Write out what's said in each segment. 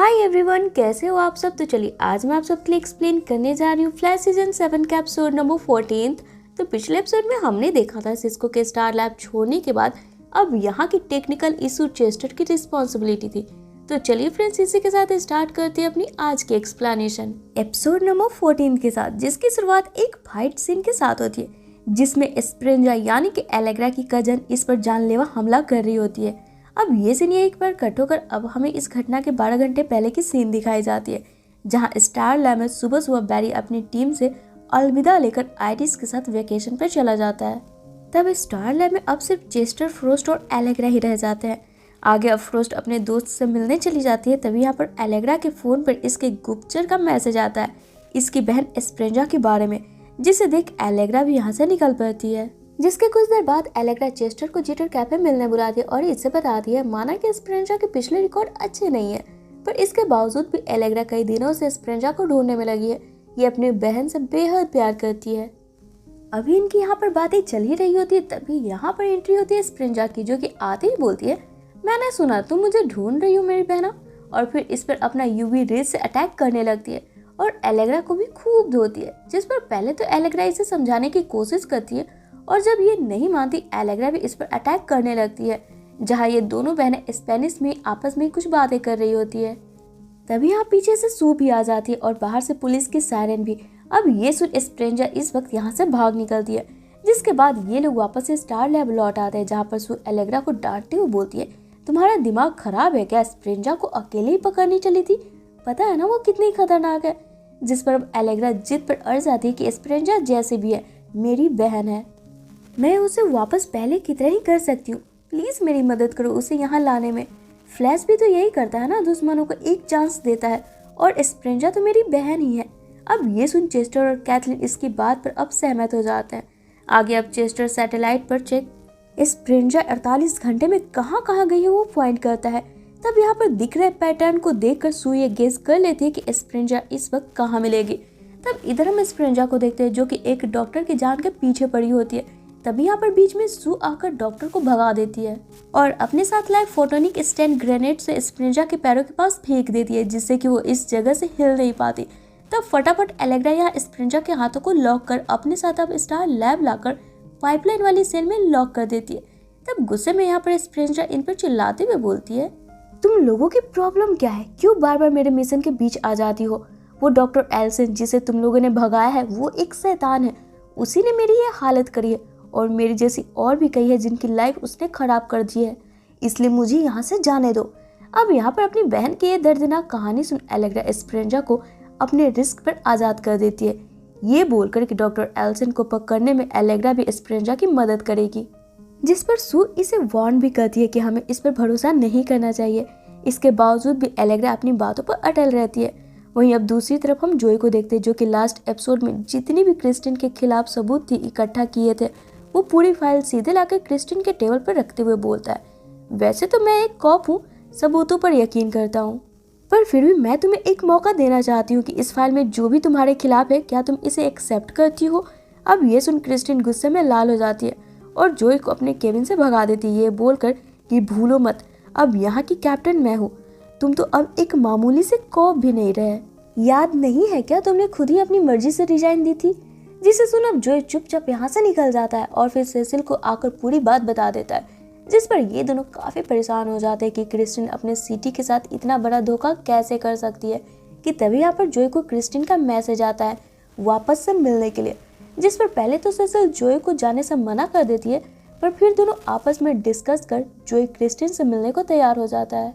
Hi everyone, कैसे हो आप सब। तो चलिए आज मैं आप सबके लिए एक्सप्लेन करने जा रही हूँ फ्लैश सीजन 7 का एपिसोड नंबर 14। तो पिछले एपिसोड में हमने देखा था सिस्को के स्टार लैब छोड़ने के बाद अब यहाँ की टेक्निकल इशू चेस्टर की रिस्पॉन्सिबिलिटी थी। तो चलिए फ्रेंड्स, इसी के साथ स्टार्ट करते हैं अपनी आज की एक्सप्लेनेशन एपिसोड नंबर 14 के साथ, जिसकी शुरुआत एक फाइट सीन के साथ होती है जिसमें एस्पेरेंजा यानी कि एलेग्रा की कजन इस पर जानलेवा हमला कर रही होती है। अब ये सीन एक बार कट होकर अब हमें इस घटना के 12 घंटे पहले की सीन दिखाई जाती है, जहां स्टार लैब में सुबह सुबह बैरी अपनी टीम से अलविदा लेकर आइरिस के साथ वेकेशन पर चला जाता है। तब स्टार लैब में अब सिर्फ चेस्टर, फ्रोस्ट और एलेग्रा ही रह जाते हैं। आगे अब फ्रोस्ट अपने दोस्त से मिलने चली जाती है। तभी यहाँ पर एलेग्रा के फोन पर इसके गुप्तचर का मैसेज आता है इसकी बहन एस्पेरेंजा के बारे में, जिसे देख एलेग्रा भी यहाँ से निकल पड़ती है। जिसके कुछ देर बाद एलेग्रा चेस्टर को जिटर कैफे मिलने बुलाती है और इससे बताती है माना कि एस्पेरेंजा के पिछले रिकॉर्ड अच्छे नहीं है, पर इसके बावजूद भी एलेग्रा कई दिनों से एस्पेरेंजा को ढूंढने में लगी है। ये अपनी बहन से बेहद प्यार करती है। अभी इनकी यहाँ पर बातें चल ही रही होती है, तभी यहाँ पर एंट्री होती है एस्पेरेंजा की, जो कि आते ही बोलती है मैंने सुना तुम मुझे ढूंढ रही हो मेरी बहना, और फिर इस पर अपना यूवी रेज से अटैक करने लगती है और एलेग्रा को भी खूब धोती है। जिस पर पहले तो एलेग्रा इसे समझाने की कोशिश करती है और जब ये नहीं मानती एलेग्रा भी इस पर अटैक करने लगती है, जहां ये दोनों बहनें स्पेनिश में आपस में कुछ बातें कर रही होती है। तभी यहाँ पीछे से सू भी आ जाती है और बाहर से पुलिस की सायरन भी। अब ये सुन एस्पेरेंजा इस वक्त यहाँ से भाग निकलती है, जिसके बाद ये लोग वापस से स्टार लैब लौट आते हैं, जहाँ पर सू एलेग्रा को डांटते हुए बोलती है तुम्हारा दिमाग खराब है क्या, एस्पेरेंजा को अकेले ही पकड़नी चली थी, पता है ना वो कितनी खतरनाक है। जिस पर अब एलेग्रा जिद पर अड़ जाती है कि एस्पेरेंजा जैसे भी है मेरी बहन है, मैं उसे वापस पहले की तरह ही कर सकती हूँ, प्लीज मेरी मदद करो उसे यहाँ लाने में। फ्लैश भी तो यही करता है ना, दुश्मनों को एक चांस देता है, और एस्पेरेंजा तो मेरी बहन ही है। अब ये सुन चेस्टर और कैथलीन इसकी बात पर अब सहमत हो जाते हैं। आगे अब चेस्टर सैटेलाइट पर चेक एस्पेरेंजा 48 घंटे में कहाँ कहाँ गई है वो पॉइंट करता है। तब यहाँ पर दिख रहे पैटर्न को देखकर सू ये गेस कर लेती है कि एस्पेरेंजा इस वक्त कहाँ मिलेगी। तब इधर हम एस्पेरेंजा को देखते हैं जो कि एक डॉक्टर की जान के पीछे पड़ी होती है। तभी यहाँ पर बीच में सू आकर डॉक्टर को भगा देती है और अपने साथ लाए फोटोनिक स्टैंड ग्रेनेड से एस्पेरेंजा के पैरों के पास फेंक देती है, जिससे कि वो इस जगह से हिल नहीं पाती। तब फटाफट एलेग्रा यहाँ एस्पेरेंजा के हाथों को लॉक कर अपने साथ अब स्टार लैब लाकर पाइपलाइन वाली सेल में लॉक कर देती है। तब गुस्से में यहाँ पर एस्पेरेंजा इन पर चिल्लाते हुए बोलती है तुम लोगों की प्रॉब्लम क्या है, क्यों बार बार मेरे मिशन के बीच आ जाती हो। वो डॉक्टर एल्सन जिसे तुम लोगों ने भगाया है वो एक शैतान है, उसी ने मेरी ये हालत करी है और मेरी जैसी और भी कई है जिनकी लाइफ उसने खराब कर दी है, इसलिए मुझे यहाँ से जाने दो। अब यहाँ पर अपनी बहन की ये दर्दनाक कहानी सुन एलेग्रा एस्पेरेंजा को अपने रिस्क पर आज़ाद कर देती है, ये बोलकर कि डॉक्टर एल्सन को पकड़ने में एलेग्रा भी एस्पेरेंजा की मदद करेगी। जिस पर सू इसे वार्न भी करती है कि हमें इस पर भरोसा नहीं करना चाहिए। इसके बावजूद भी एलेग्रा अपनी बातों पर अटल रहती है। वहीं अब दूसरी तरफ हम जोई को देखते हैं, जो कि लास्ट एपिसोड में जितनी भी क्रिस्टिन के खिलाफ सबूत थी इकट्ठा किए थे वो पूरी फाइल सीधे लाकर क्रिस्टिन के टेबल पर रखते हुए बोलता है वैसे तो मैं एक कॉप हूँ, सबूतों पर यकीन करता हूँ, पर फिर भी मैं तुम्हें एक मौका देना चाहती हूँ कि इस फाइल में जो भी तुम्हारे खिलाफ है क्या तुम इसे एक्सेप्ट करती हो। अब ये सुन क्रिस्टिन गुस्से में लाल हो जाती है और जोई को अपने केबिन से भगा देती है, ये बोलकर कि भूलो मत अब यहाँ की कैप्टन मैं हूँ, तुम तो अब एक मामूली से कॉप भी नहीं रहे। याद नहीं है क्या तुमने खुद ही अपनी मर्जी से रिजाइन दी थी। जिसे सुन अब जोई चुपचाप यहाँ से निकल जाता है और फिर सेसिल को आकर पूरी बात बता देता है, जिस पर ये दोनों काफी परेशान हो जाते हैं कि क्रिस्टिन अपने सिटी के साथ इतना बड़ा धोखा कैसे कर सकती है। कि तभी यहाँ पर जोई को क्रिस्टिन का मैसेज आता है वापस से मिलने के लिए, जिस पर पहले तो सेसिल जोई को जाने से मना कर देती है, पर फिर दोनों आपस में डिस्कस कर जोई क्रिस्टिन से मिलने को तैयार हो जाता है।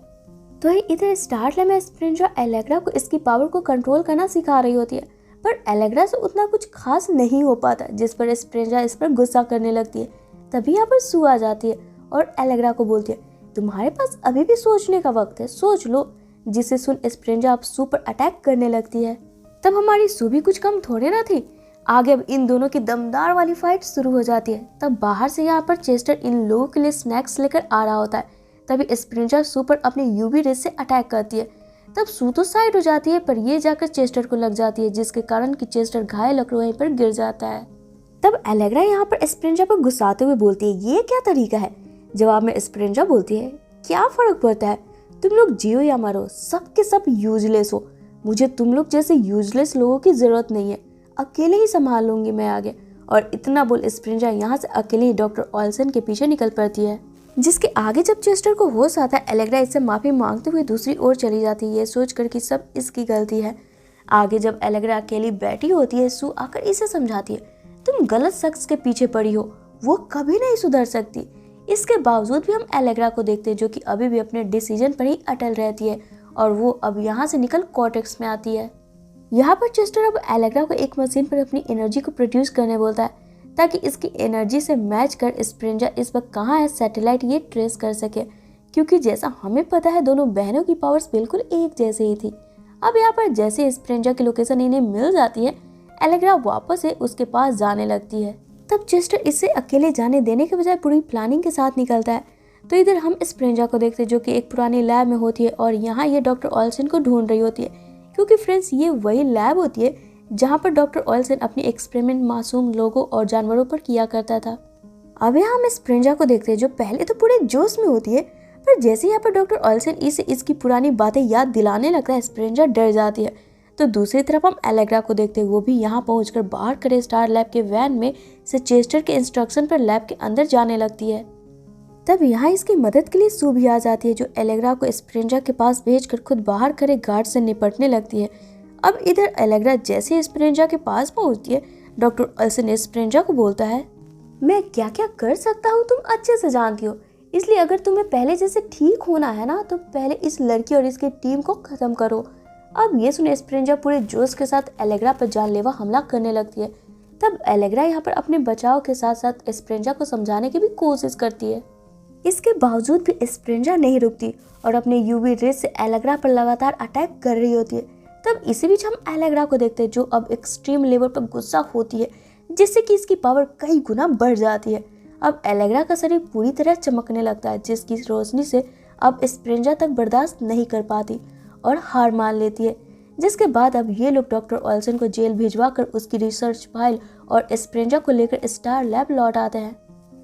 तो इधर स्टार लैब में एस्पेरेंजा एलेग्रा को इसकी पावर को कंट्रोल करना सिखा रही होती है, पर एलेग्रा से उतना कुछ खास नहीं हो पाता, जिस पर एस्पेरेंजा इस पर गुस्सा करने लगती है। तभी यहाँ पर सू आ जाती है और एलेग्रा को बोलती है तुम्हारे पास अभी भी सोचने का वक्त है, सोच लो। जिसे सुन एस्पेरेंजा अब सू पर अटैक करने लगती है। तब हमारी सू भी कुछ कम थोड़े ना थी। आगे अब इन दोनों की दमदार वाली फाइट शुरू हो जाती है। तब बाहर से यहाँ पर चेस्टर इन लोगों के लिए स्नैक्स लेकर आ रहा होता है। तभी एस्पेरेंजा सू पर अपने यूवी रेस से अटैक करती है। तब सू तो साइड हो जाती है, पर ये जाकर चेस्टर को लग जाती है, जिसके कारण कि चेस्टर घायल होकर वहीं पर गिर जाता है। तब एलेग्रा यहाँ पर एस्पेरेंजा पर गुस्साते हुए बोलती है ये क्या तरीका है। जवाब में एस्पेरेंजा बोलती है क्या फर्क पड़ता है, तुम लोग जियो या मरो, सब के सब यूजलेस हो। मुझे तुम लोग जैसे यूजलेस लोगों की जरूरत नहीं है, अकेले ही संभाल लूंगी मैं आगे। और इतना बोल स्प्रिंजा यहाँ से अकेले ही डॉक्टर ऑल्सन के पीछे निकल पड़ती है, जिसके आगे जब चेस्टर को होश आता है, एलेग्रा इससे माफी मांगते हुए दूसरी ओर चली जाती है, ये सोचकर कि सब इसकी गलती है। आगे जब एलेग्रा अकेली बैठी होती है, सू आकर इसे समझाती है, तुम गलत शख्स के पीछे पड़ी हो, वो कभी नहीं सुधर सकती। इसके बावजूद भी हम एलेग्रा को देखते हैं जो कि अभी भी अपने डिसीजन पर ही अटल रहती है और वो अब यहाँ से निकल कॉर्टेक्स में आती है। यहाँ पर चेस्टर अब एलेग्रा को एक मशीन पर अपनी एनर्जी को प्रोड्यूस करने बोलता है ताकि इसकी एनर्जी से मैच कर स्प्रिंजा इस वक्त कहाँ है सैटेलाइट ये ट्रेस कर सके, क्योंकि जैसा हमें पता है दोनों बहनों की पावर्स बिल्कुल एक जैसे ही थी। अब यहाँ पर जैसे स्प्रिंजा की लोकेशन इन्हें मिल जाती है, एलेग्रा वापस से उसके पास जाने लगती है। तब चेस्टर इसे अकेले जाने देने के बजाय पूरी प्लानिंग के साथ निकलता है। तो इधर हम स्प्रिंजा को देखते हैं जो कि एक पुरानी लैब में होती है और यहाँ ये डॉक्टर ऑल्सन को ढूंढ रही होती है, क्योंकि फ्रेंड्स ये वही लैब होती है जहाँ पर डॉक्टर ऑल्सन अपनी एक्सपेरिमेंट मासूम लोगों और जानवरों पर किया करता था। अब यहाँ हम स्प्रिंजा को देखते हैं जो पहले तो पूरे जोश में होती है, पर जैसे यहाँ पर डॉक्टर ऑल्सन इसे इसकी पुरानी बातें याद दिलाने लगता है, स्प्रिंजा डर जाती है। तो दूसरी तरफ हम एलेग्रा को देखते हैं, वो भी यहाँ पहुंचकर बाहर खड़े स्टार लैब के वैन में से चेस्टर के इंस्ट्रक्शन पर लैब के अंदर जाने लगती है। तब यहाँ इसकी मदद के लिए सू भी आ जाती है जो एलेग्रा को स्प्रिंजा के पास भेजकर खुद बाहर खड़े गार्ड से निपटने लगती है। अब इधर एलेग्रा जैसे स्प्रिंजा के पास पहुंचती है, डॉक्टर ऑल्सन स्प्रिंजा को बोलता है, मैं क्या क्या कर सकता हूँ तुम अच्छे से जानती हो, इसलिए अगर तुम्हें पहले जैसे ठीक होना है ना तो पहले इस लड़की और इसकी टीम को खत्म करो। अब ये सुने स्प्रिंजा पूरे जोश के साथ एलेग्रा पर जानलेवा हमला करने लगती है। तब एलेग्रा यहाँ पर अपने बचाव के साथ साथ स्प्रिंजा को समझाने की भी कोशिश करती है। इसके बावजूद भी स्प्रिंजा नहीं रुकती और अपने यूवी रेस से एलेग्रा पर लगातार अटैक कर रही होती है। तब इसी बीच हम एलेग्रा को देखते हैं जो अब एक्सट्रीम लेवल पर गुस्सा होती है, जिससे कि इसकी पावर कई गुना बढ़ जाती है। अब एलेग्रा का शरीर पूरी तरह चमकने लगता है, जिसकी रोशनी से अब स्प्रिंजा तक बर्दाश्त नहीं कर पाती और हार मान लेती है। जिसके बाद अब ये लोग डॉक्टर ऑल्सन को जेल भिजवा कर उसकी रिसर्च फाइल और स्प्रिंजा को लेकर स्टार लैब लौट आते हैं,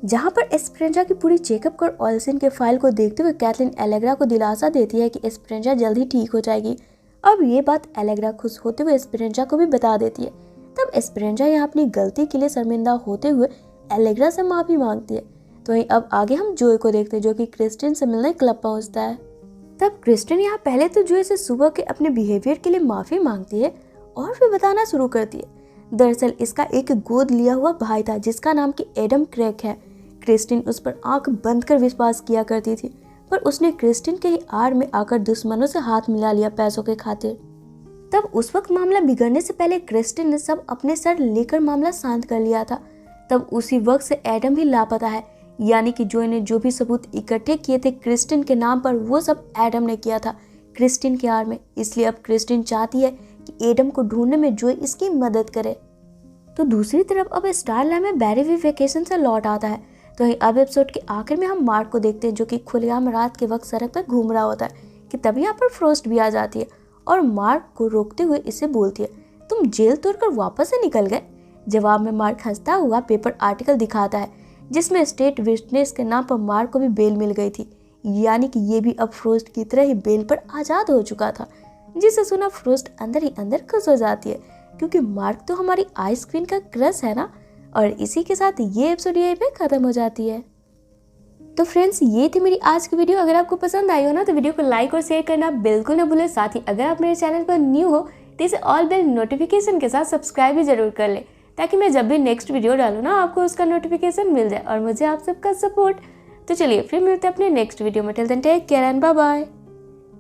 जहाँ पर स्प्रिंजा की पूरी चेकअप कर ऑल्सन के फाइल को देखते हुए कैथलीन एलेग्रा को दिलासा देती है कि स्प्रिंजा जल्द ही ठीक हो जाएगी। अब ये बात एलेग्रा खुश होते हुए स्प्रिंजा को भी बता देती है। तब स्प्रिंजा यहाँ अपनी गलती के लिए शर्मिंदा होते हुए एलेग्रा से माफी मांगती है। तो वहीं अब आगे हम जोए को देखते हैं जो कि क्रिस्टिन से मिलने क्लब पहुंचता है। तब क्रिस्टिन यहाँ पहले तो जोए से सुबह के अपने बिहेवियर के लिए माफी मांगती है और फिर बताना शुरू करती है। दरअसल इसका एक गोद लिया हुआ भाई था जिसका नाम कि एडम क्रैक है। क्रिस्टिन उस पर आंख बंद कर विश्वास किया करती थी, पर उसने क्रिस्टिन के ही आड़ में आकर दुश्मनों से हाथ मिला लिया पैसों के खातिर। तब उस वक्त मामला बिगड़ने से पहले क्रिस्टिन ने सब अपने सर लेकर मामला शांत कर लिया था। तब उसी वक्त से एडम भी लापता है, यानी कि जोए ने जो भी सबूत इकट्ठे किए थे क्रिस्टिन के नाम पर वो सब एडम ने किया था क्रिस्टिन के आड़ में। इसलिए अब क्रिस्टिन चाहती है कि एडम को ढूंढने में जोए इसकी मदद करे। तो दूसरी तरफ अब स्टार लैब में बैरी भी वेकेशन से लौट आता है। तो अब एपिसोड के आखिर में हम मार्क को देखते हैं जो कि खुलेआम रात के वक्त सड़क पर घूम रहा होता है कि तभी यहाँ पर फ्रोस्ट भी आ जाती है और मार्क को रोकते हुए इसे बोलती है, तुम जेल तोड़कर वापस से निकल गए। जवाब में मार्क हंसता हुआ पेपर आर्टिकल दिखाता है जिसमें स्टेट विटनेस के नाम पर मार्क को भी बेल मिल गई थी, यानी कि ये भी अब फ्रोस्ट की तरह ही बेल पर आज़ाद हो चुका था। जिसे सुना फ्रोस्ट अंदर ही अंदर खुश हो जाती है क्योंकि मार्क तो हमारी आइस क्वीन का क्रश है ना। और इसी के साथ ये एपिसोड यहीं पे खत्म हो जाती है। तो फ्रेंड्स ये थी मेरी आज की वीडियो। अगर आपको पसंद आई हो ना तो वीडियो को लाइक और शेयर करना बिल्कुल ना भूलें। साथ ही अगर आप मेरे चैनल पर न्यू हो तो इसे ऑल बेल नोटिफिकेशन के साथ सब्सक्राइब भी जरूर कर ले, ताकि मैं जब भी नेक्स्ट वीडियो डालूँ ना आपको उसका नोटिफिकेशन मिल जाए और मुझे आप सबका सपोर्ट। तो चलिए फिर मिलते हैं अपने नेक्स्ट वीडियो में। Till then take care and bye bye.